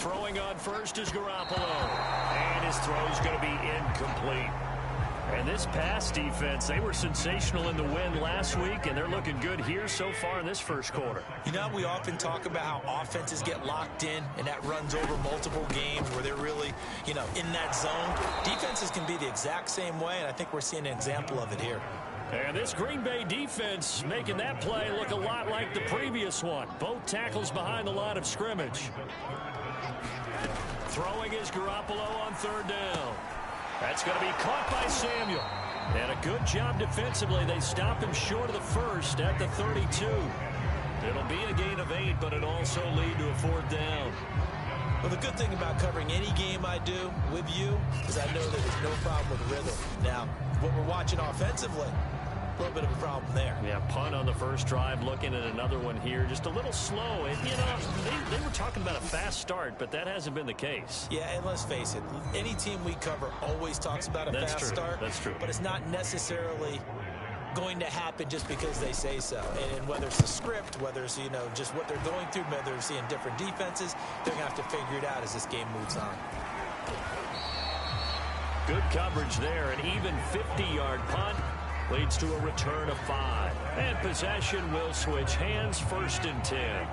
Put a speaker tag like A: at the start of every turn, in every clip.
A: Throwing on first is Garoppolo. And his throw's going to be incomplete. And this pass defense, they were sensational in the win last week, and they're looking good here so far in this first quarter.
B: You know, we often talk about how offenses get locked in, and that runs over multiple games where they're really, you know, in that zone. Defenses can be the exact same way, and I think we're seeing an example of it here.
A: And this Green Bay defense making that play look a lot like the previous one. Both tackles behind the line of scrimmage. Throwing is Garoppolo on third down. That's going to be caught by Samuel. And a good job defensively. They stop him short of the first at the 32. It'll be a gain of 8, but it'll also lead to a fourth down.
B: Well, the good thing about covering any game I do with you is I know that there's no problem with rhythm. Now, what we're watching offensively, a little bit of a problem there.
A: Yeah, punt on the first drive, looking at another one here. Just a little slow. And, you know, they were talking about a fast start, but that hasn't been the case.
B: Yeah, and let's face it, any team we cover always talks about a fast start.
A: That's true.
B: But it's not necessarily going to happen just because they say so. And whether it's the script, whether it's, you know, just what they're going through, whether they're seeing different defenses, they're going to have to figure it out as this game moves on.
A: Good coverage there. An even 50-yard punt leads to a return of 5. And possession will switch hands, 1st and 10.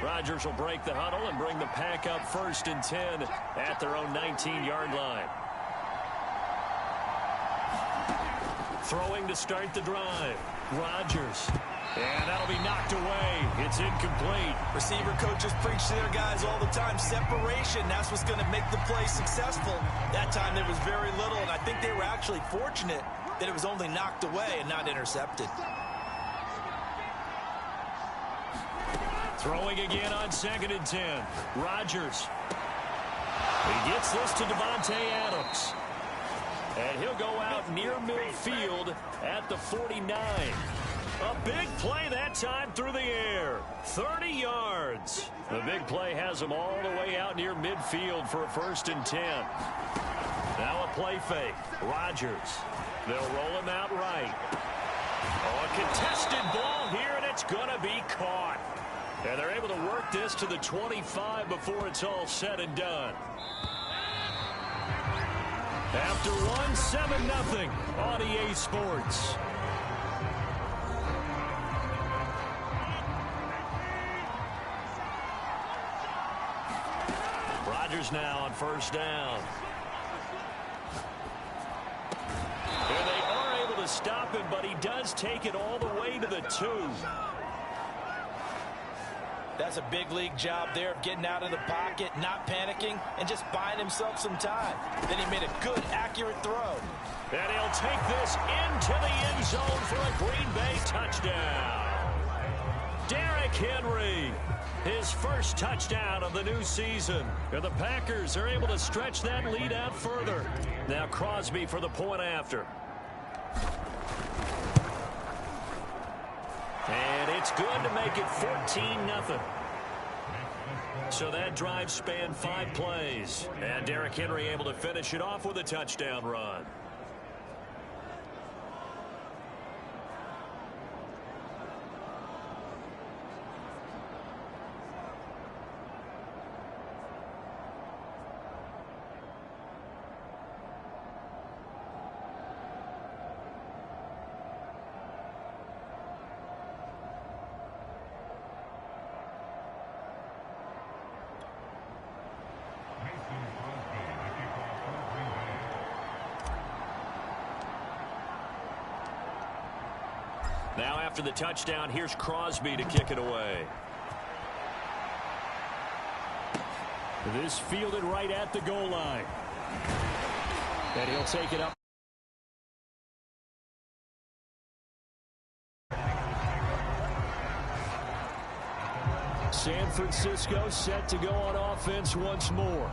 A: Rodgers will break the huddle and bring the pack up 1st and 10 at their own 19-yard line. Throwing to start the drive. Rodgers. And that'll be knocked away. It's incomplete.
B: Receiver coaches preach to their guys all the time. Separation, that's what's going to make the play successful. That time there was very little, and I think they were actually fortunate that it was only knocked away and not intercepted.
A: Throwing again on 2nd and 10. Rodgers. He gets this to Devontae Adams. And he'll go out near midfield at the 49. A big play that time through the air. 30 yards. The big play has him all the way out near midfield for a 1st and 10. Now a play fake. Rodgers. They'll roll him out right. Oh, a contested ball here, and it's going to be caught. And they're able to work this to the 25 before it's all said and done. After one, 7-0 on EA Sports. Rodgers now on 1st down. And they are able to stop him, but he does take it all the way to the 2.
B: That's a big league job there of getting out of the pocket, not panicking, and just buying himself some time. Then he made a good, accurate throw.
A: And he'll take this into the end zone for a Green Bay touchdown. Derrick Henry, his first touchdown of the new season. And the Packers are able to stretch that lead out further. Now Crosby for the point after. And it's good to make it 14-0. So that drive spanned 5 plays. And Derrick Henry able to finish it off with a touchdown run. Now after the touchdown, here's Crosby to kick it away. This fielded right at the goal line. And he'll take it up. San Francisco set to go on offense once more.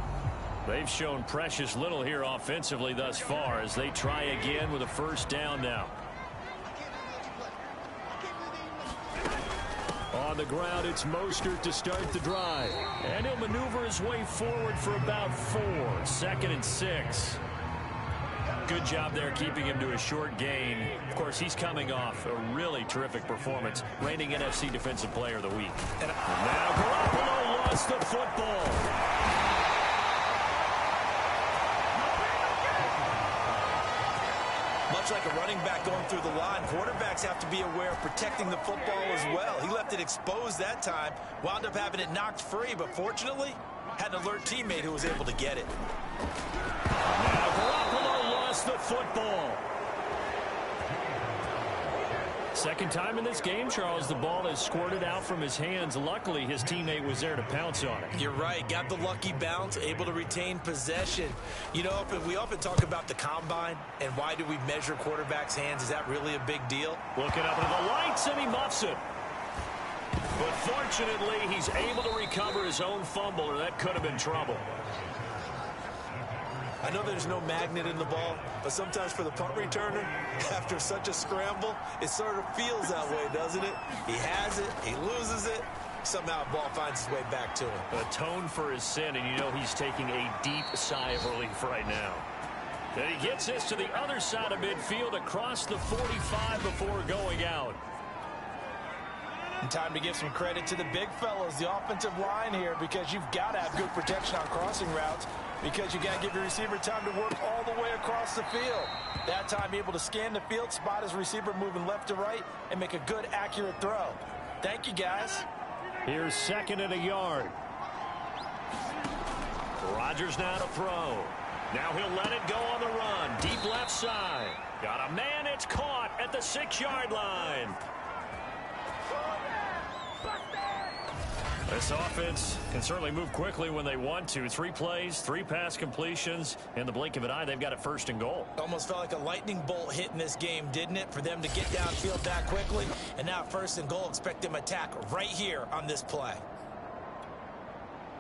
A: They've shown precious little here offensively thus far as they try again with a 1st down now. On the ground, it's Mostert to start the drive. And he'll maneuver his way forward for about 4. 2nd and 6. Good job there keeping him to a short gain. Of course, he's coming off a really terrific performance, reigning NFC Defensive Player of the Week. And now Garoppolo lost the football.
B: much like a running back going through the line, quarterbacks have to be aware of protecting the football as well. He left it exposed that time, wound up having it knocked free, but fortunately, had an alert teammate who was able to get it.
A: Now Garoppolo lost the football. Second time in this game, Charles, the ball has squirted out from his hands. Luckily, his teammate was there to pounce on it.
B: You're right. Got the lucky bounce, able to retain possession. You know, we often talk about the combine and why do we measure quarterbacks' hands. Is that really a big deal?
A: Looking up into the lights, and he muffs it. But fortunately, he's able to recover his own fumble, or that could have been trouble.
B: I know there's no magnet in the ball, but sometimes for the punt returner, after such a scramble, it sort of feels that way, doesn't it? He has it, he loses it, somehow the ball finds its way back to him.
A: Atone for his sin, and you know he's taking a deep sigh of relief right now. And he gets this to the other side of midfield across the 45 before going out.
B: And time to give some credit to the big fellas, the offensive line here, because you've got to have good protection on crossing routes, because you got to give your receiver time to work all the way across the field. That time able to scan the field, spot his receiver moving left to right, and make a good, accurate throw. Thank you, guys.
A: Here's 2nd and a yard. Rodgers now to throw. Now he'll let it go on the run. Deep left side. Got a man, it's caught at the 6-yard line. This offense can certainly move quickly when they want to. 3 plays, 3 pass completions. In the blink of an eye, they've got it 1st and goal.
B: Almost felt like a lightning bolt hit in this game, didn't it? For them to get downfield that quickly. And now 1st and goal, expect them to attack right here on this play.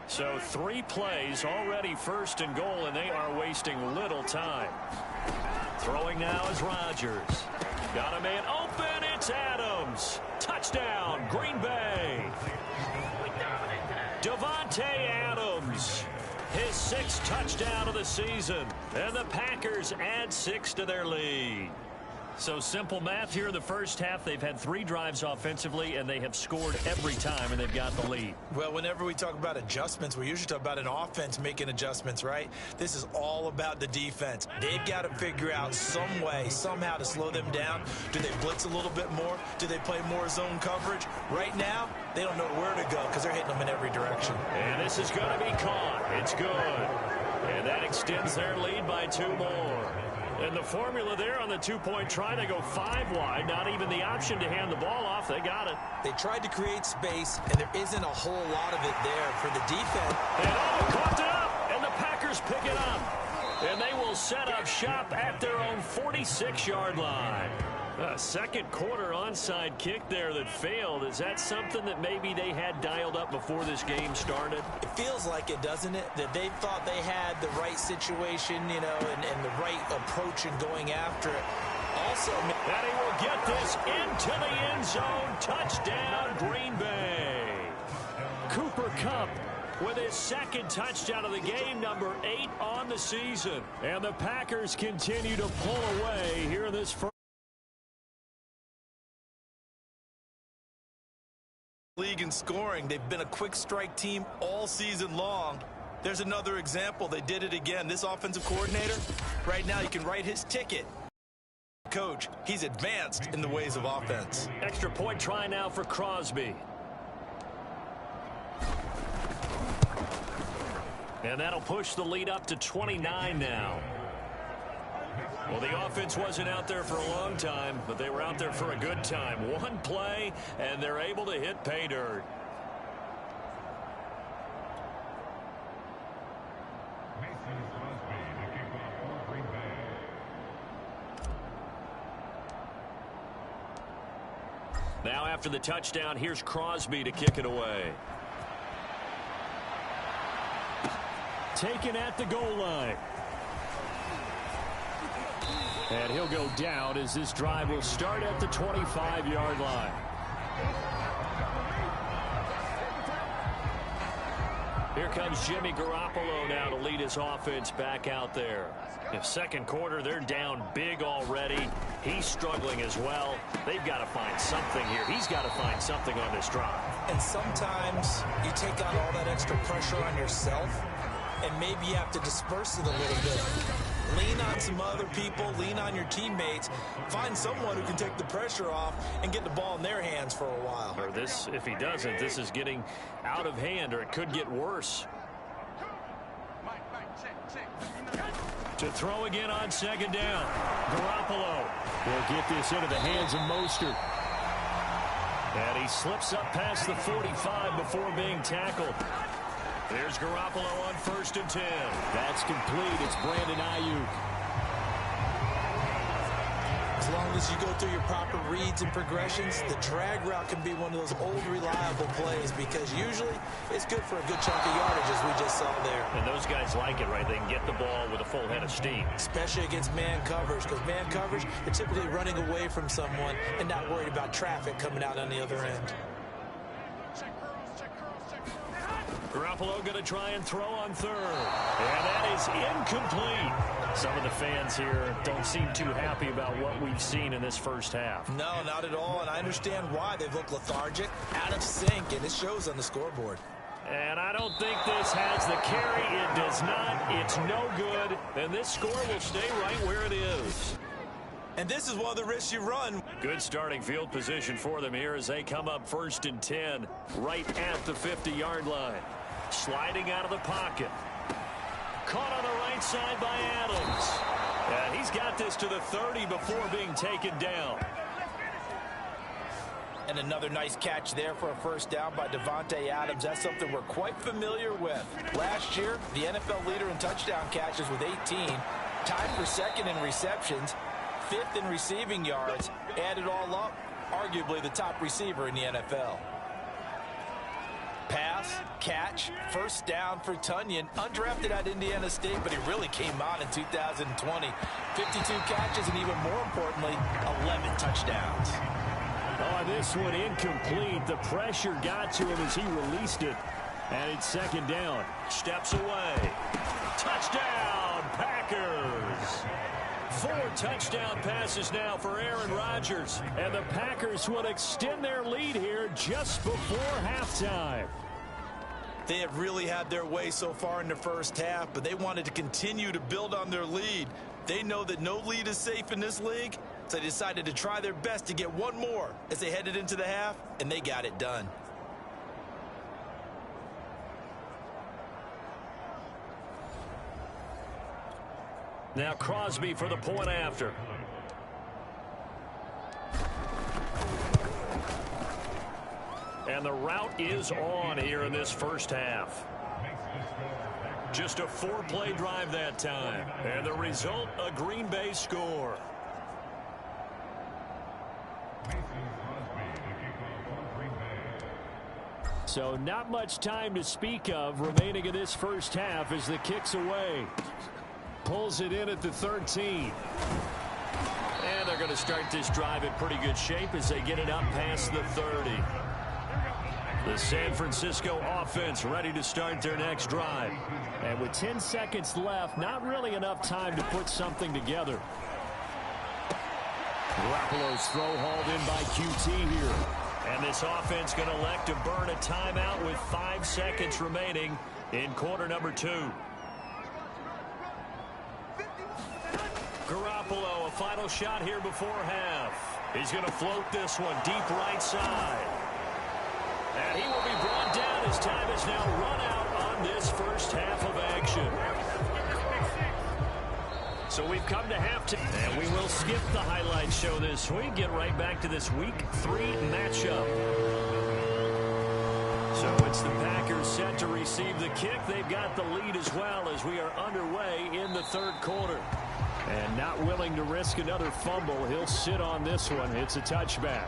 A: So 3 plays, already 1st and goal, and they are wasting little time. Throwing now is Rodgers. Got a man open, it's Adams. Touchdown, Green Bay. Davante Adams, his 6th touchdown of the season, and the Packers add 6 to their lead. So simple math here in the first half. They've had 3 drives offensively, and they have scored every time, and they've got the lead.
B: Well, whenever we talk about adjustments, we usually talk about an offense making adjustments, right? This is all about the defense. They've got to figure out some way, somehow to slow them down. Do they blitz a little bit more? Do they play more zone coverage? Right now, they don't know where to go because they're hitting them in every direction.
A: And this is going to be caught. It's good. And that extends their lead by 2 more. And the formula there on the 2-point try, they go 5 wide. Not even the option to hand the ball off. They got it.
B: They tried to create space, and there isn't a whole lot of it there for the defense.
A: And coughed it up, and the Packers pick it up. And they will set up shop at their own 46-yard line. A 2nd quarter onside kick there that failed. Is that something that maybe they had dialed up before this game started?
B: It feels like it, doesn't it? That they thought they had the right situation, you know, and the right approach in going after it. Also,
A: and he will get this into the end zone. Touchdown, Green Bay. Cooper Kupp with his 2nd touchdown of the game, number 8 on the season. And the Packers continue to pull away here in this first
B: league in scoring. They've been a quick strike team all season long. There's another example. They did it again. This offensive coordinator, right now you can write his ticket. Coach, he's advanced in the ways of offense.
A: Extra point try now for Crosby. And that'll push the lead up to 29 now. Well, the offense wasn't out there for a long time, but they were out there for a good time. 1 play, and they're able to hit pay dirt. Now after the touchdown, here's Crosby to kick it away. Taken at the goal line. And he'll go down as this drive will start at the 25-yard line. Here comes Jimmy Garoppolo now to lead his offense back out there. In 2nd quarter, they're down big already. He's struggling as well. They've got to find something here. He's got to find something on this drive.
B: And sometimes you take on all that extra pressure on yourself, and maybe you have to disperse it a little bit. Lean on some other people. Lean on your teammates. Find someone who can take the pressure off and get the ball in their hands for a while.
A: Or this, if he doesn't, this is getting out of hand, or it could get worse. To throw again on second down. Garoppolo will get this into the hands of Mostert. And he slips up past the 45 before being tackled. There's Garoppolo on 1st and 10. That's complete. It's Brandon Ayuk.
B: As long as you go through your proper reads and progressions, the drag route can be one of those old reliable plays because usually it's good for a good chunk of yardage, as we just saw there.
A: And those guys like it, right? They can get the ball with a full head of steam.
B: Especially against man coverage, because man coverage, they're typically running away from someone and not worried about traffic coming out on the other end.
A: Garoppolo going to try and throw on 3rd. And that is incomplete. Some of the fans here don't seem too happy about what we've seen in this first half.
B: No, not at all, and I understand why. They've looked lethargic, out of sync, and it shows on the scoreboard.
A: And I don't think this has the carry. It does not. It's no good. And this score will stay right where it is.
B: And this is one of the risks you run.
A: Good starting field position for them here as they come up 1st and 10 right at the 50-yard line. Sliding out of the pocket. Caught on the right side by Adams. And he's got this to the 30 before being taken down.
B: And another nice catch there for a first down by Davante Adams. That's something we're quite familiar with. Last year, the NFL leader in touchdown catches with 18. Tied for 2nd in receptions. 5th in receiving yards. Add it all up, arguably the top receiver in the NFL. Pass, catch, first down for Tunyon. Undrafted at Indiana State, but he really came on in 2020. 52 catches, and even more importantly, 11 touchdowns.
A: Oh, this one incomplete. The pressure got to him as he released it. And it's 2nd down. Steps away. Touchdown, Packers. 4 touchdown passes now for Aaron Rodgers. And the Packers will extend their lead here just before halftime.
B: They have really had their way so far in the first half, but they wanted to continue to build on their lead. They know that no lead is safe in this league, so they decided to try their best to get one more as they headed into the half, and they got it done.
A: Now Crosby for the point after. And the route is on here in this first half. Just a 4-play drive that time. And the result, a Green Bay score. So not much time to speak of remaining in this first half as the kick's away. Pulls it in at the 13. And they're going to start this drive in pretty good shape as they get it up past the 30. The San Francisco offense ready to start their next drive. And with 10 seconds left, not really enough time to put something together. Garoppolo's throw hauled in by QT here. And this offense going to elect to burn a timeout with 5 seconds remaining in quarter number 2. Garoppolo, a final shot here before half. He's going to float this one deep right side. And he will be brought down as time is now run out on this first half of action. So we've come to halftime, and we will skip the highlight show this week. Get right back to this Week 3 matchup. So it's the Packers set to receive the kick. They've got the lead as well as we are underway in the 3rd quarter. And not willing to risk another fumble, he'll sit on this one. It's a touchback.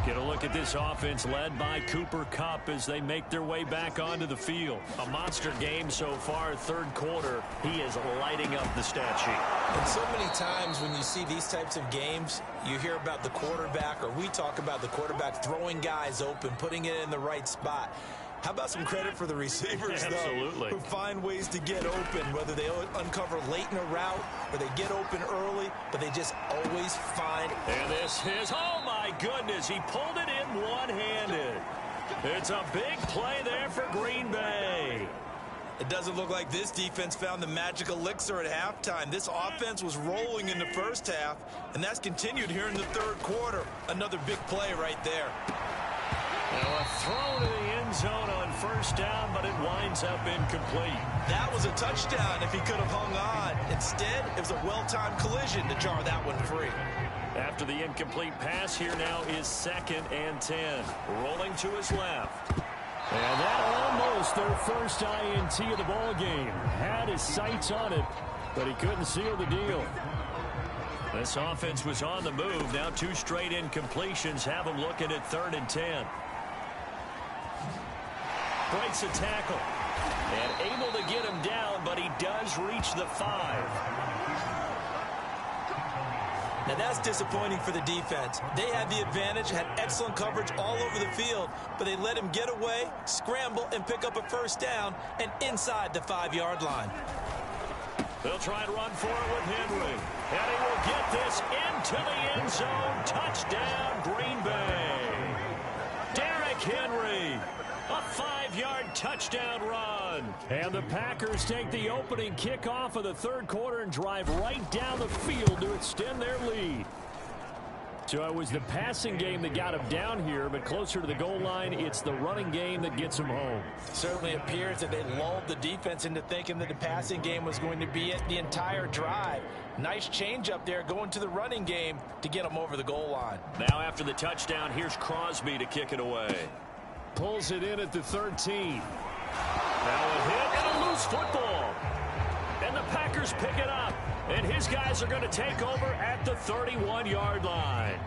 A: Get a look at this offense led by Cooper Kupp as they make their way back onto the field. A monster game so far, 3rd quarter. He is lighting up the stat sheet.
B: And so many times when you see these types of games, you hear about the quarterback, or we talk about the quarterback throwing guys open, putting it in the right spot. How about some credit for the receivers,
A: Absolutely.
B: though, who find ways to get open, whether they uncover late in a route or they get open early, but they just always find.
A: And this is, oh my goodness, he pulled it in one-handed. It's a big play there for Green Bay.
B: It doesn't look like this defense found the magic elixir at halftime. This offense was rolling in the first half, and that's continued here in the third quarter. Another big play right there.
A: Now a throw to the end zone on first down, but it winds up incomplete.
B: That was a touchdown if he could have hung on. Instead, it was a well-timed collision to jar that one free.
A: After the incomplete pass, here now is 2nd and 10. Rolling to his left. And that almost their first INT of the ball game. Had his sights on it, but he couldn't seal the deal. This offense was on the move. Now 2 straight incompletions have them looking at 3rd and 10. Breaks a tackle. And able to get him down, but he does reach the 5.
B: Now that's disappointing for the defense. They had the advantage, had excellent coverage all over the field, but they let him get away, scramble, and pick up a first down, and inside the 5-yard line.
A: They'll try to run for it with Henry. And he will get this into the end zone. Touchdown, Green Bay. Derrick Henry. A 5-yard touchdown run. And the Packers take the opening kickoff of the third quarter and drive right down the field to extend their lead. So it was the passing game that got him down here, but closer to the goal line, it's the running game that gets him home.
B: Certainly appears that they lulled the defense into thinking that the passing game was going to be it the entire drive. Nice change up there going to the running game to get them over the goal line.
A: Now after the touchdown, here's Crosby to kick it away. Pulls it in at the 13. Now a hit and a loose football. And the Packers pick it up. And his guys are going to take over at the 31-yard line.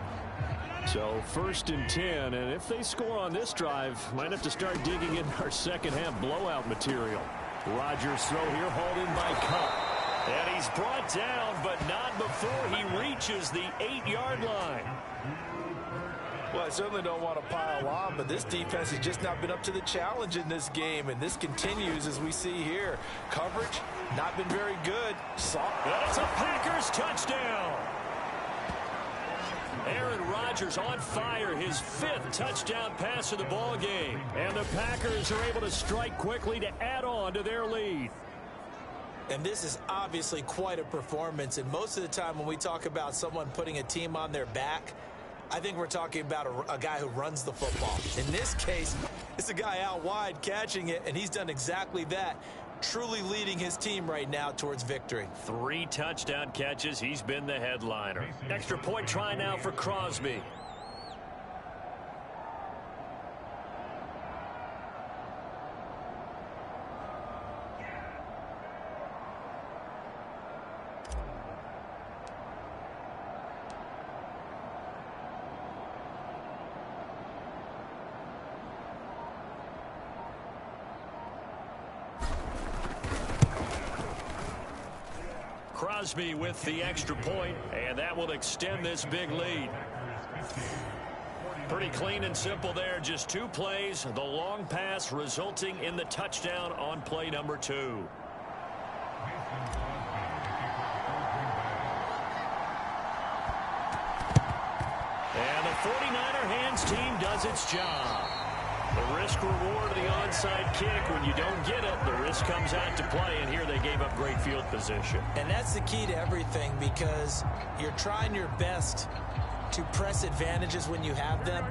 A: So 1st and 10. And if they score on this drive, might have to start digging in our second half blowout material. Rodgers' throw here hauled in by Kupp. And he's brought down, but not before he reaches the 8-yard line.
B: Well, I certainly don't want to pile on, but this defense has just not been up to the challenge in this game, and this continues as we see here. Coverage, not been very good.
A: That's a Packers touchdown. Aaron Rodgers on fire, his 5th touchdown pass of the ball game. And the Packers are able to strike quickly to add on to their lead.
B: And this is obviously quite a performance, and most of the time when we talk about someone putting a team on their back, I think we're talking about a guy who runs the football. In this case, it's a guy out wide catching it, and he's done exactly that, truly leading his team right now towards victory.
A: 3 touchdown catches. He's been the headliner. Extra point try now for Crosby. Crosby with the extra point, and that will extend this big lead. Pretty clean and simple there. Just 2 plays. The long pass resulting in the touchdown on play number 2. And the 49er hands team does its job. The risk reward of the onside kick. When you don't get it, the risk comes out to play, and here they gave up great field position.
B: And that's the key to everything, because you're trying your best to press advantages when you have them,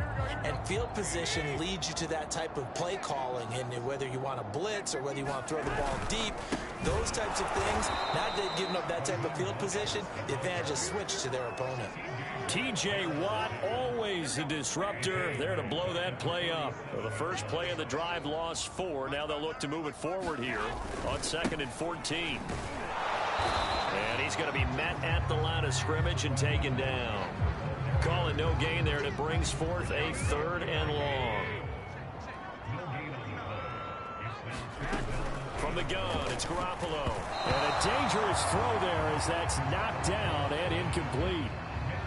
B: and field position leads you to that type of play calling. And whether you want to blitz or whether you want to throw the ball deep, those types of things, now that they've given up that type of field position, the advantage is switched to their opponent.
A: T.J. Watt, always a disruptor, there to blow that play up. Well, the first play of the drive lost 4. Now they'll look to move it forward here on 2nd and 14. And he's going to be met at the line of scrimmage and taken down. Call it no gain there, and it brings forth a 3rd and long. From the gun, it's Garoppolo. And a dangerous throw there as that's knocked down and incomplete.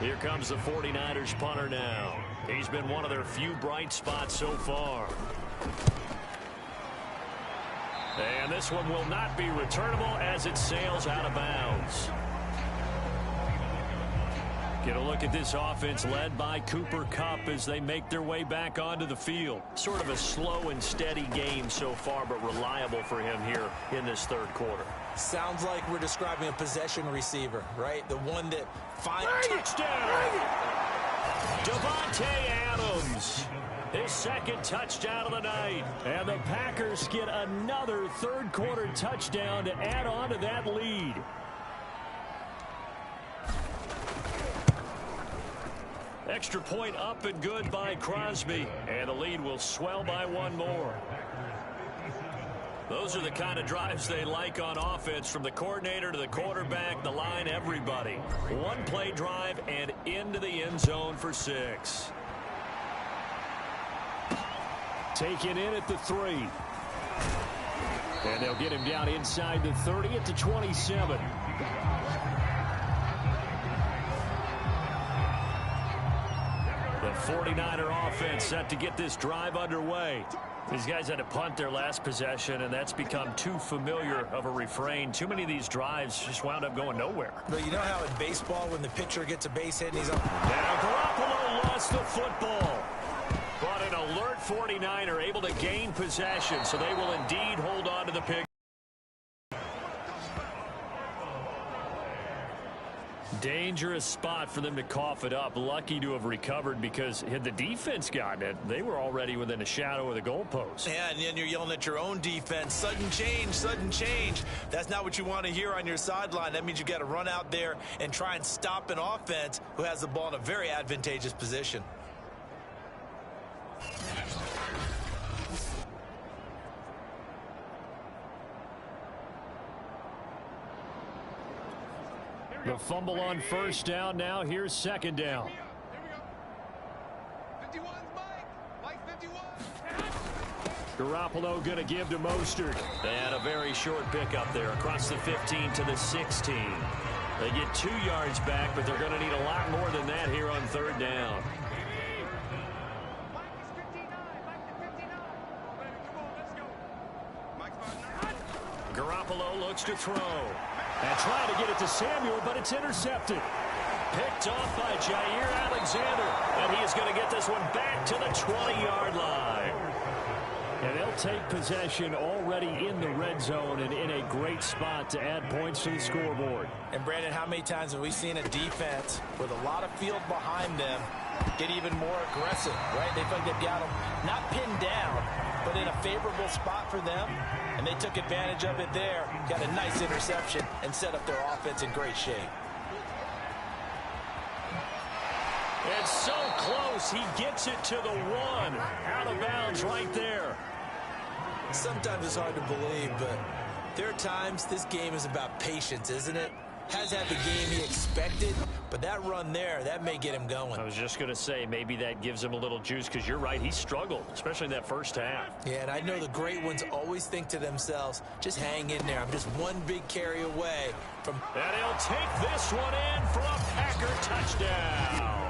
A: Here comes the 49ers punter now. He's been one of their few bright spots so far. And this one will not be returnable as it sails out of bounds. Get a look at this offense led by Cooper Kupp as they make their way back onto the field. Sort of a slow and steady game so far, but reliable for him here in this third quarter.
B: Sounds like we're describing a possession receiver, right? The one that finds
A: touchdown. Davante Adams, his second touchdown of the night. And the Packers get another third quarter touchdown to add on to that lead. Extra point up and good by Crosby. And the lead will swell by one more. Those are the kind of drives they like on offense, from the coordinator to the quarterback, the line, everybody. One play drive and into the end zone for 6. Taken in at the 3. And they'll get him down inside the 30 at the 27. The 49er offense set to get this drive underway. These guys had to punt their last possession, and that's become too familiar of a refrain. Too many of these drives just wound up going nowhere.
B: But you know how in baseball, when the pitcher gets a base hit and he's up.
A: Now Garoppolo lost the football. But an alert 49er able to gain possession, so they will indeed hold on to the pick. Dangerous spot for them to cough it up. Lucky to have recovered, because had the defense gotten it, they were already within a shadow of the goalpost.
B: Yeah, and then you're yelling at your own defense. Sudden change, sudden change. That's not what you want to hear on your sideline. That means you got to run out there and try and stop an offense who has the ball in a very advantageous position.
A: The fumble on first down. Now here's second down. Garoppolo going to give to Mostert. And a very short pickup there across the 15 to the 16. They get 2 yards back, but they're going to need a lot more than that here on third down. Garoppolo looks to throw. And trying to get it to Samuel, but it's intercepted. Picked off by Jair Alexander. And he is going to get this one back to the 20-yard line. And they'll take possession already in the red zone and in a great spot to add points to the scoreboard.
B: And, Brandon, how many times have we seen a defense with a lot of field behind them get even more aggressive, right? They feel like they've got them not pinned down, but in a favorable spot for them, and they took advantage of it there, got a nice interception, and set up their offense in great shape.
A: It's so close, he gets it to the 1. Out of bounds right there.
B: Sometimes it's hard to believe, but there are times this game is about patience, isn't it? Has had the game he expected, but that run there, that may get him going.
A: I was just going to say, maybe that gives him a little juice, because you're right, he struggled, especially in that first half.
B: Yeah, and I know the great ones always think to themselves, just hang in there. I'm just one big carry away from...
A: And he'll take this one in for a Packer touchdown.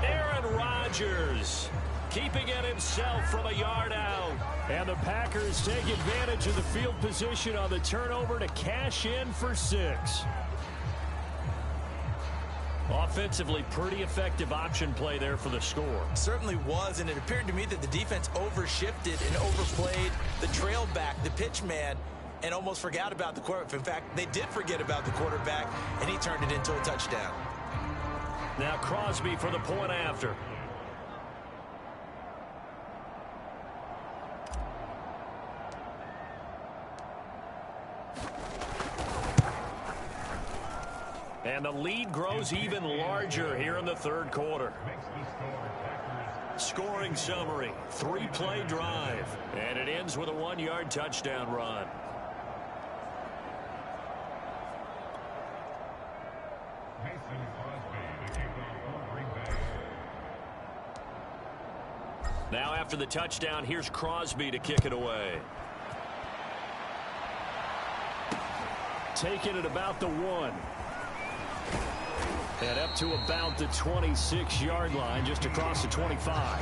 A: Aaron Rodgers keeping it himself from a yard out. And the Packers take advantage of the field position on the turnover to cash in for 6. Offensively, pretty effective option play there for the score.
B: Certainly was, and it appeared to me that the defense overshifted and overplayed the trail back, the pitch man, and almost forgot about the quarterback. In fact, they did forget about the quarterback, and he turned it into a touchdown.
A: Now Crosby for the point after. And the lead grows even larger here in the third quarter. Scoring summary, 3-play drive. And it ends with a 1-yard touchdown run. Now after the touchdown, here's Crosby to kick it away. Taking it about the 1. And up to about the 26-yard line, just across the 25.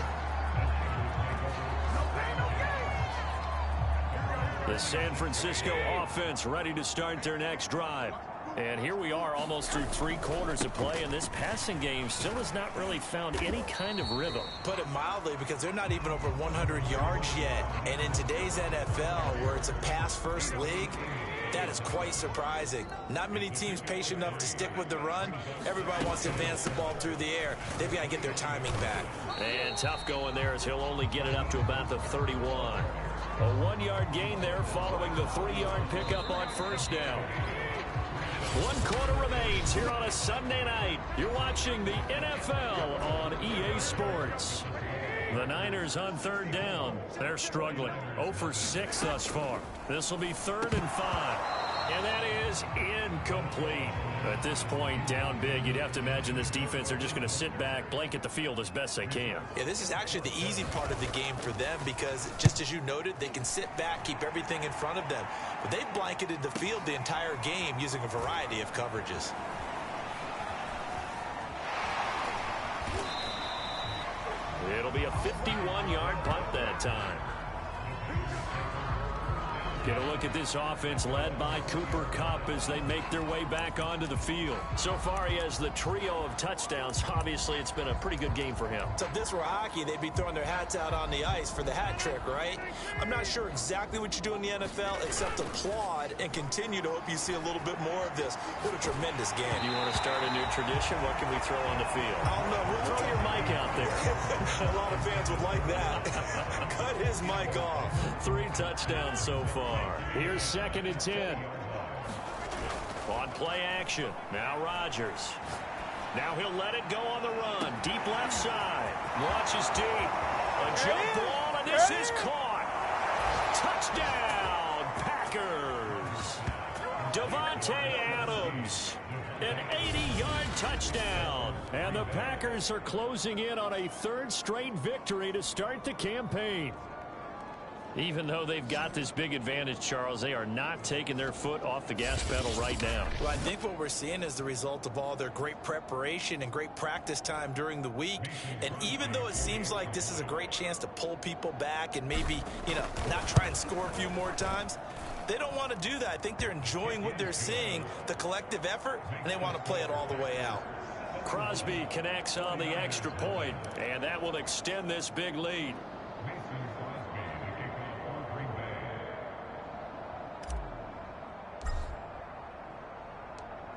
A: The San Francisco offense ready to start their next drive. And here we are almost through 3 quarters of play, and this passing game still has not really found any kind of rhythm.
B: Put it mildly, because they're not even over 100 yards yet. And in today's NFL, where it's a pass-first league, that is quite surprising. Not many teams patient enough to stick with the run. Everybody wants to advance the ball through the air. They've got to get their timing back.
A: And tough going there as he'll only get it up to about the 31. A 1-yard gain there following the 3-yard pickup on first down. 1 quarter remains here on a Sunday night. You're watching the NFL on EA Sports. The Niners on 3rd down. They're struggling. 0 for 6 thus far. This will be 3rd and 5. And that is incomplete. At this point, down big, you'd have to imagine this defense are just going to sit back, blanket the field as best they can.
B: Yeah, this is actually the easy part of the game for them because, just as you noted, they can sit back, keep everything in front of them. But they've blanketed the field the entire game using a variety of coverages.
A: It'll be a 51-yard punt that time. Get a look at this offense led by Cooper Kupp as they make their way back onto the field. So far, he has the trio of touchdowns. Obviously, it's been a pretty good game for him.
B: So if this were hockey, they'd be throwing their hats out on the ice for the hat trick, right? I'm not sure exactly what you do in the NFL except applaud and continue to hope you see a little bit more of this. What a tremendous game.
A: Do you want to start a new tradition? What can we throw on the field?
B: I don't know. We'll
A: throw your mic out there.
B: A lot of fans would like that. Cut his mic off.
A: 3 touchdowns so far. Here's 2nd and 10. On play action. Now Rodgers. Now he'll let it go on the run. Deep left side. Launches deep. A jump ball, and this is caught. Touchdown, Packers. Davante Adams. An 80-yard touchdown. And the Packers are closing in on a 3rd straight victory to start the campaign. Even though they've got this big advantage, Charles, they are not taking their foot off the gas pedal right now.
B: Well, I think what we're seeing is the result of all their great preparation and great practice time during the week. And even though it seems like this is a great chance to pull people back and maybe, not try and score a few more times, they don't want to do that. I think they're enjoying what they're seeing, the collective effort, and they want to play it all the way out.
A: Crosby connects on the extra point, and that will extend this big lead.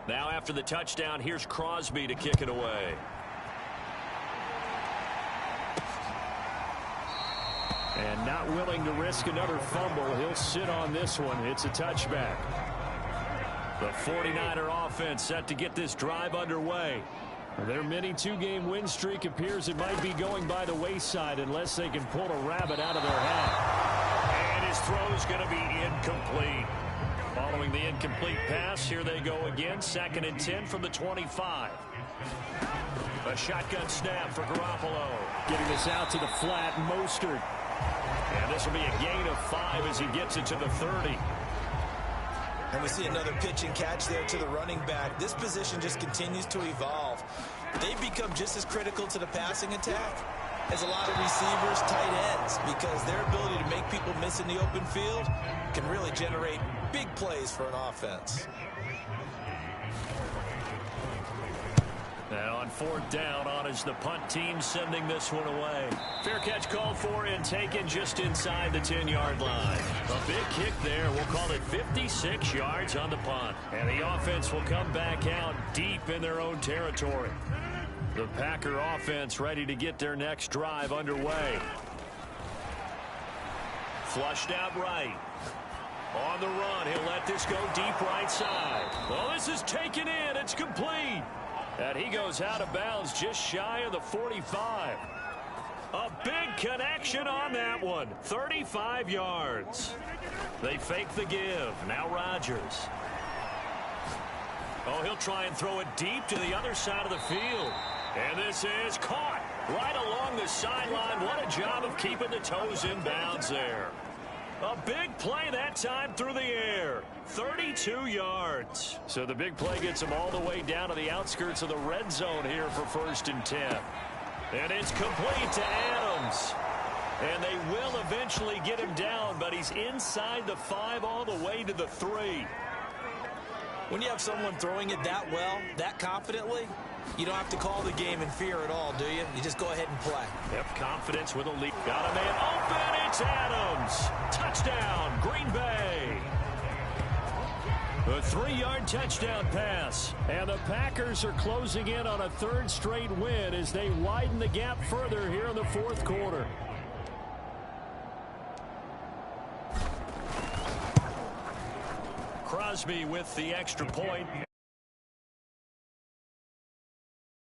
A: Now after the touchdown, here's Crosby to kick it away. And not willing to risk another fumble, he'll sit on this one. It's a touchback. The 49er offense set to get this drive underway. Their mini 2-game win streak appears it might be going by the wayside unless they can pull a rabbit out of their hat. And his throw is going to be incomplete. Following the incomplete pass, here they go again. 2nd and 10 from the 25. A shotgun snap for Garoppolo. Getting this out to the flat, Mostert. And this will be a gain of 5 as he gets it to the 30.
B: And we see another pitch and catch there to the running back. This position just continues to evolve. They've become just as critical to the passing attack as a lot of receivers, tight ends, because their ability to make people miss in the open field can really generate big plays for an offense.
A: Now on 4th down, on is the punt team sending this one away. Fair catch called for and taken just inside the 10-yard line. A big kick there. We'll call it 56 yards on the punt. And the offense will come back out deep in their own territory. The Packer offense ready to get their next drive underway. Flushed out right. On the run, he'll let this go deep right side. Well, this is taken in. It's complete. And he goes out of bounds just shy of the 45. A big connection on that one. 35 yards. They fake the give. Now Rodgers. Oh, he'll try and throw it deep to the other side of the field. And this is caught right along the sideline. What a job of keeping the toes in bounds there. A big play that time through the air. 32 yards. So the big play gets him all the way down to the outskirts of the red zone here for 1st and 10. And it's complete to Adams. And they will eventually get him down, but he's inside the 5 all the way to the 3.
B: When you have someone throwing it that well, that confidently, you don't have to call the game in fear at all, do you? You just go ahead and play.
A: Yep, confidence with a lead. Got a man open. It's Adams. Touchdown, Green Bay. A 3-yard touchdown pass. And the Packers are closing in on a third straight win as they widen the gap further here in the fourth quarter. Crosby with the extra point.